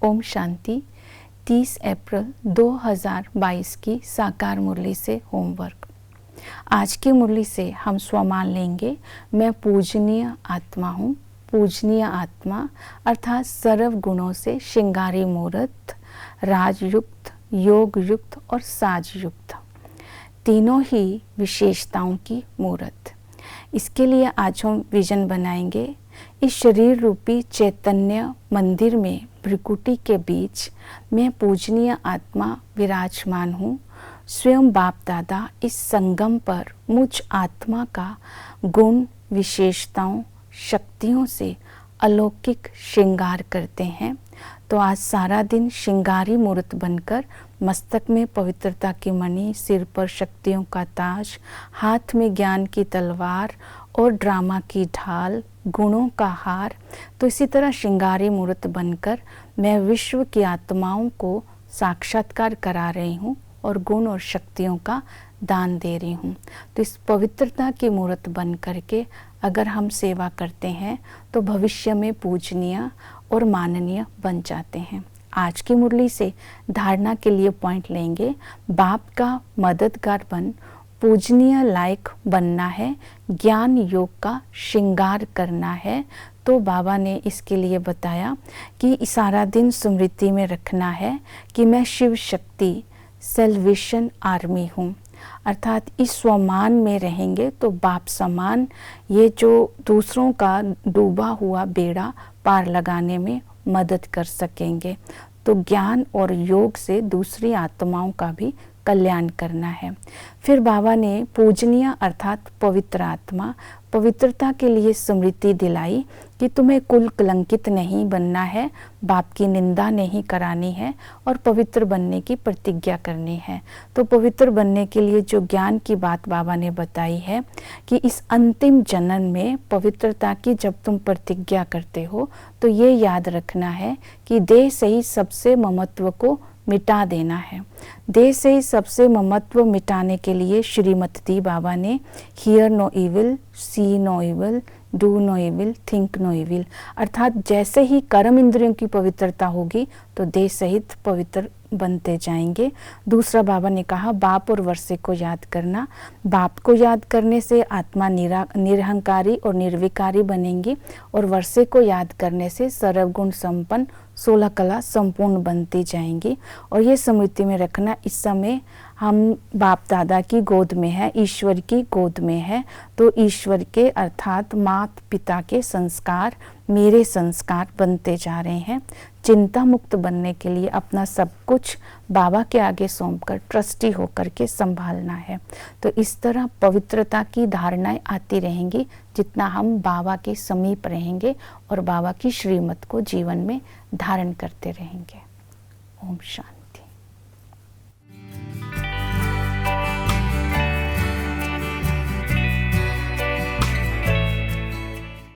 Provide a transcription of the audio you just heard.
ओम शांति। 30 अप्रैल 2022 की साकार मुरली से होमवर्क। आज की मुरली से हम स्वमान लेंगे, मैं पूजनीय आत्मा हूँ। पूजनीय आत्मा अर्थात सर्व गुणों से श्रृंगारी मूर्त, राजयुक्त, योग युक्त और साज युक्त, तीनों ही विशेषताओं की मूर्त। इसके लिए आज हम विजन बनाएंगे। इस शरीर रूपी चैतन्य मंदिर में भ्रिकुटी के बीच मैं पूजनीय आत्मा विराजमान हूँ। स्वयं बाप दादा इस संगम पर मुझ आत्मा का गुण, विशेषताओं, शक्तियों से अलौकिक श्रृंगार करते हैं। तो आज सारा दिन श्रृंगारी मूर्त बनकर मस्तक में पवित्रता की मणि, सिर पर शक्तियों का ताज, हाथ में ज्ञान की तलवार और ड्रामा की ढाल, गुणों का हार। तो इसी तरह श्रृंगारी मूर्त बनकर मैं विश्व की आत्माओं को साक्षात्कार करा रही हूँ और गुण और शक्तियों का दान दे रही हूँ। तो इस पवित्रता की मूर्त बन करके अगर हम सेवा करते हैं तो भविष्य में पूजनीय और माननीय बन जाते हैं। आज की मुरली से धारणा के लिए पॉइंट लेंगे, बाप का मददगार बन पूजनीय लायक बनना है, ज्ञान योग का श्रृंगार करना है। तो बाबा ने इसके लिए बताया कि सारा दिन स्मृति में रखना है कि मैं शिव शक्ति सेल्वेशन आर्मी हूँ। अर्थात इस स्वमान में रहेंगे तो बाप समान ये जो दूसरों का डूबा हुआ बेड़ा पार लगाने में मदद कर सकेंगे। तो ज्ञान और योग से दूसरी आत्माओं का भी कल्याण करना है। फिर बाबा ने पूजनीय अर्थात पवित्र आत्मा, पवित्रता के लिए स्मृति दिलाई कि तुम्हें कुल कलंकित नहीं बनना है, बाप की निंदा नहीं करानी है और पवित्र बनने की प्रतिज्ञा करनी है। तो पवित्र बनने के लिए जो ज्ञान की बात बाबा ने बताई है कि इस अंतिम जन्म में पवित्रता की जब तुम प्रतिज्ञा करते हो तो ये याद रखना है कि देह से ही सबसे ममत्व को मिटा देना है। देह से ही सबसे ममत्व मिटाने के लिए श्रीमत दी बाबा ने, hear no evil, see no evil, do no evil, think no evil. अर्थात जैसे ही कर्म इंद्रियों की पवित्रता होगी तो देह सहित पवित्र बनते जाएंगे। दूसरा बाबा ने कहा बाप और वर्षे को याद करना। बाप को याद करने से आत्मा निरहंकारी और निर्विकारी बनेंगी और वर्षे को याद करने से सर्वगुण संपन्न 16 कला संपूर्ण बनती जाएंगी। और ये स्मृति में रखना, इस समय हम बाप दादा की गोद में है, ईश्वर की गोद में है। तो ईश्वर के अर्थात माता पिता के संस्कार मेरे संस्कार बनते जा रहे हैं। चिंता मुक्त बनने के लिए अपना सब कुछ बाबा के आगे सौंपकर ट्रस्टी होकर के संभालना है। तो इस तरह पवित्रता की धारणाएं आती रहेंगी जितना हम बाबा के समीप रहेंगे और बाबा की श्रीमत को जीवन में धारण करते रहेंगे। ओम शांति।